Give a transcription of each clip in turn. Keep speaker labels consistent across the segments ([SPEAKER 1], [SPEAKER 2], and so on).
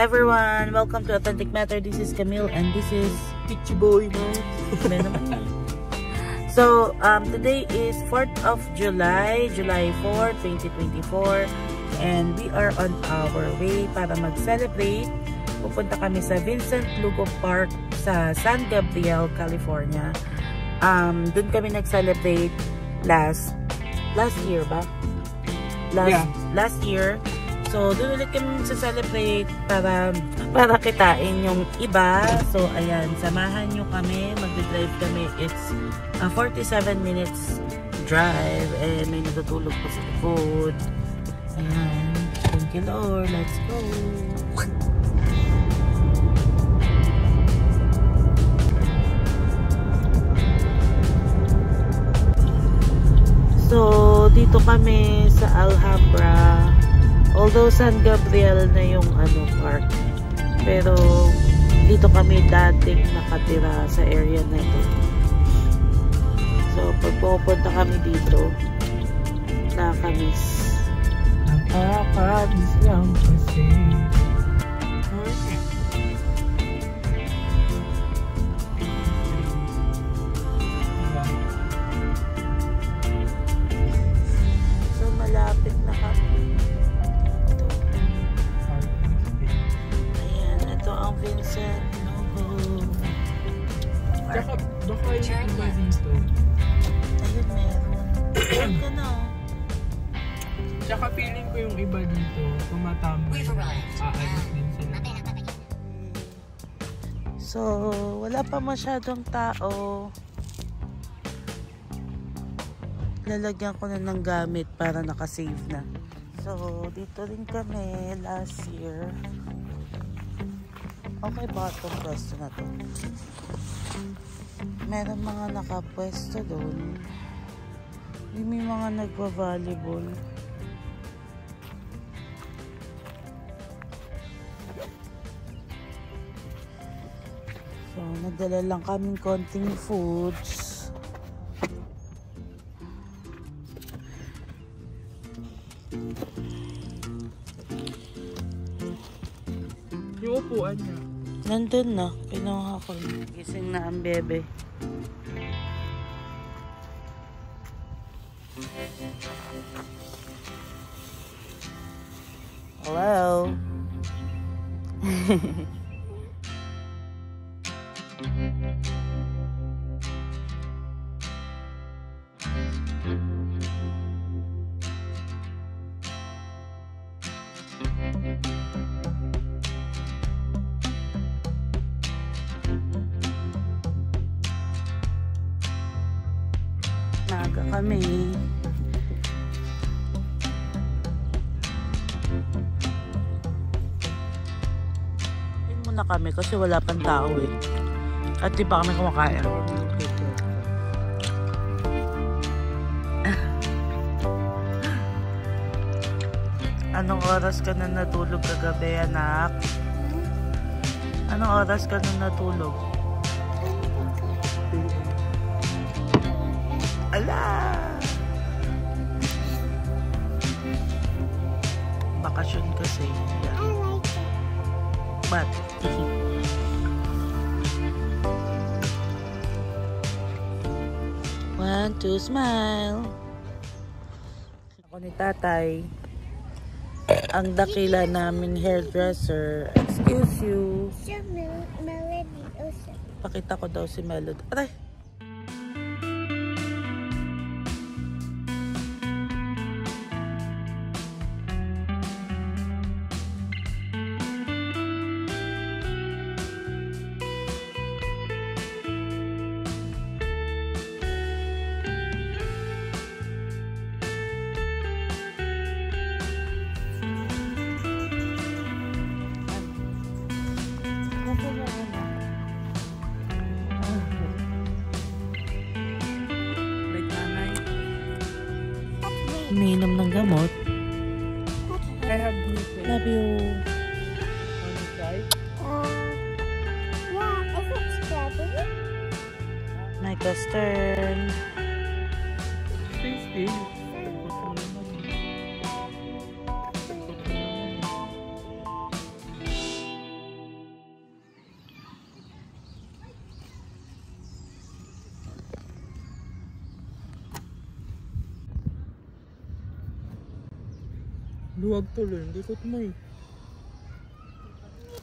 [SPEAKER 1] everyone, welcome to Authentic Matter. This is Camille and this is Pitchy Boy. So today is 4th of July, July 4, 2024, and we are on our way para mag-celebrate. Pupunta kami sa Vincent Lugo Park sa San Gabriel, California. Doon kami nag-celebrate last year ba? Last year. So, doon ulit kami sa-celebrate para kitain yung iba. So, ayan, samahan nyo kami. Magdadrive kami. It's a 47 minutes drive. And may natutulog pa sa likod. Ayan. Thank you, Lord. Let's go. So, dito kami sa Alhambra. Although San Gabriel na yung park, pero dito kami dating nakatira sa area na ito. So pag pupunta kami dito, nakakamiss lang kasi. So malapit na kami. Vincent Lugo.
[SPEAKER 2] Baka yung iba dito.
[SPEAKER 1] Ayun, meron. Ayun ka na.
[SPEAKER 2] Tsaka feeling ko yung iba dito, tumatambay. Aalis din sila.
[SPEAKER 1] So, wala pa masyadong tao. Lalagyan ko na ng gamit para nakasave na. So, dito rin kami last year. Okay ba itong pwesto na to? Meron mga nakapwesto doon. May mga nagpa-volleyball. So, nagdala lang kaming konting foods.
[SPEAKER 2] Yung upuan niya.
[SPEAKER 1] Nandun na, kinuha ko. Gising na ang bebe. Hello. Naga kami. Pin muna kami kasi wala pang tao eh. At di pa kami kumakain. Anong oras ka na natulog kagabi, anak? Anong oras ka na natulog? Ala! Bakasyon kasi. Yeah.
[SPEAKER 3] I like it.
[SPEAKER 1] But, one, two, smile. Ako ni tatay. Ang dakila naming hairdresser. Excuse you.
[SPEAKER 3] So, Melody also.
[SPEAKER 1] Pakita ko daw si Melody. Aray! Umiinom ng gamot.
[SPEAKER 2] I have blue.
[SPEAKER 1] Love you.
[SPEAKER 2] Want to try?
[SPEAKER 3] Yeah, is it strawberry?
[SPEAKER 1] My custard.
[SPEAKER 2] Tasty. Luwag tuloy, hindi ko tumoy.
[SPEAKER 3] We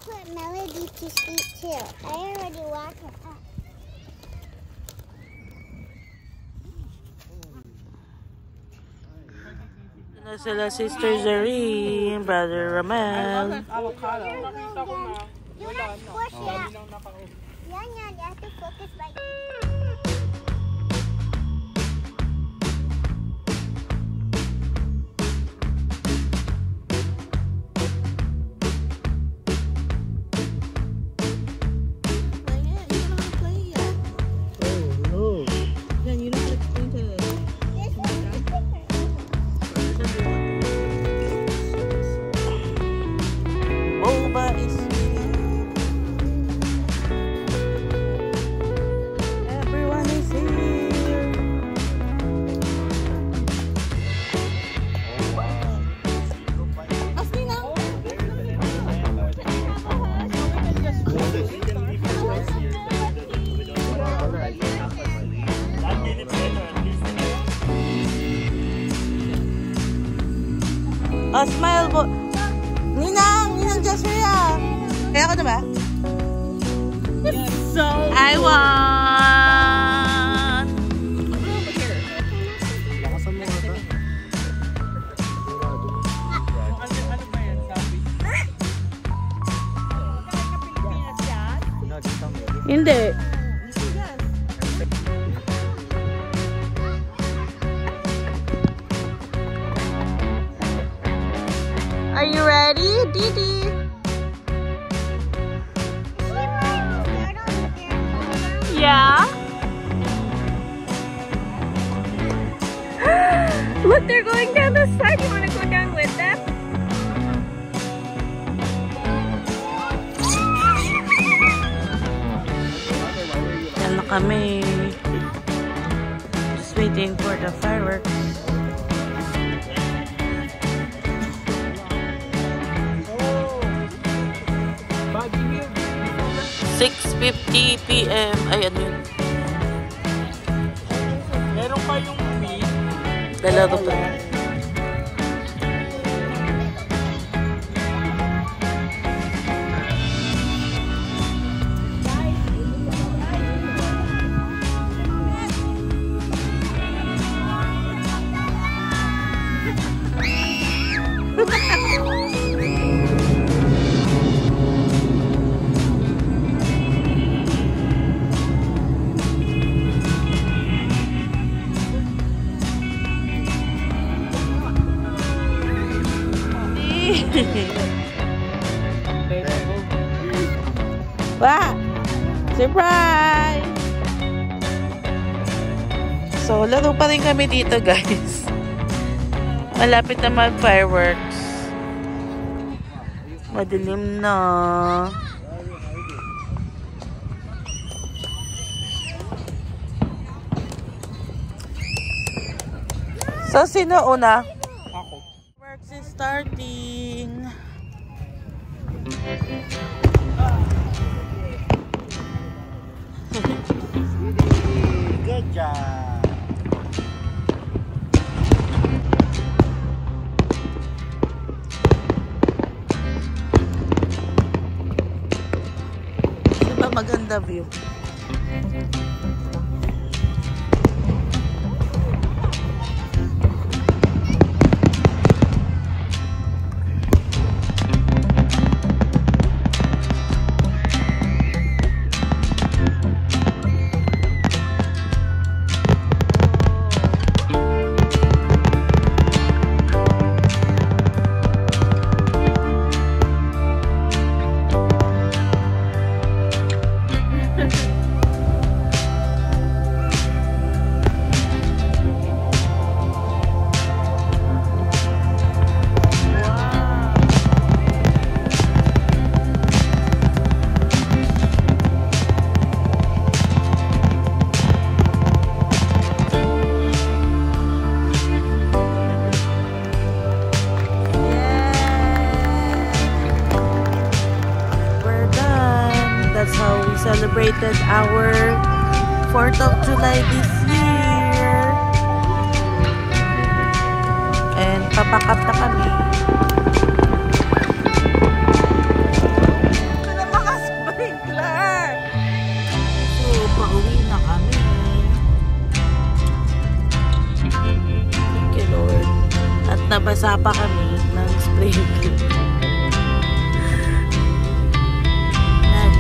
[SPEAKER 3] put Melody to sleep too. I already woke her up.
[SPEAKER 1] Na sila Sister Zareen, Brother Ramel.
[SPEAKER 2] Avocado. Nakita ko na.
[SPEAKER 3] You
[SPEAKER 2] Wala
[SPEAKER 3] have to
[SPEAKER 2] na.
[SPEAKER 3] push
[SPEAKER 2] Hindi
[SPEAKER 3] it.
[SPEAKER 2] lang nakaupo.
[SPEAKER 3] Yeah, you have to focus like.
[SPEAKER 1] Boba is here. Everyone is here. Oh, smile po. Ninang Jasria. Kaya ako na ba?
[SPEAKER 2] So,
[SPEAKER 1] I want.
[SPEAKER 2] lakasan mo ata. Ano ba yan, sabi?
[SPEAKER 1] Hindi. Are you ready, Didi? Yeah.
[SPEAKER 4] Look, they're going down the slide. You want to go down with them?
[SPEAKER 1] Ano kami? Just waiting for the fireworks.
[SPEAKER 2] Body Hill.
[SPEAKER 1] 6:50 PM. Ay, ano yun?
[SPEAKER 2] Meron pa yung meat.
[SPEAKER 1] Dalawa pa. Wow! Surprise! So, laro pa rin kami dito, guys. Malapit na mag-fireworks. Madilim na. So, sino una?
[SPEAKER 2] Ako.
[SPEAKER 1] Fireworks is starting.
[SPEAKER 5] Good job.
[SPEAKER 1] Diba maganda view? Celebrated our 4th of July this year. And papakap na kami. Wala maka-sprinkler. So, pauwi na kami. Thank you, Lord. At nabasa pa kami ng sprinkler.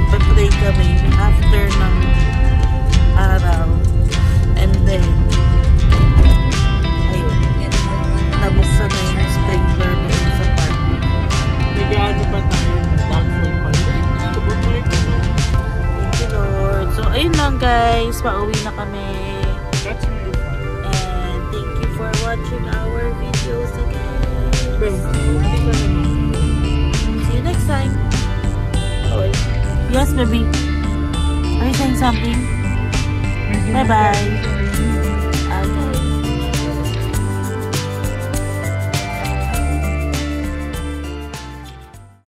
[SPEAKER 1] Nagpa-pray kami after ng araw. And then, ayun, nabuksan na yung sprinkler doon sa park.
[SPEAKER 2] Nag-ano ba tayo? Thankful pa rin.
[SPEAKER 1] Thank you, Lord. So, ayun lang guys. Pauwi na kami.
[SPEAKER 2] That's really fun.
[SPEAKER 1] And thank you for watching our videos again.
[SPEAKER 2] Babe, hindi ka naman.
[SPEAKER 1] See you next time. Oh, wait. Yes, baby. Are you saying something? Bye-bye.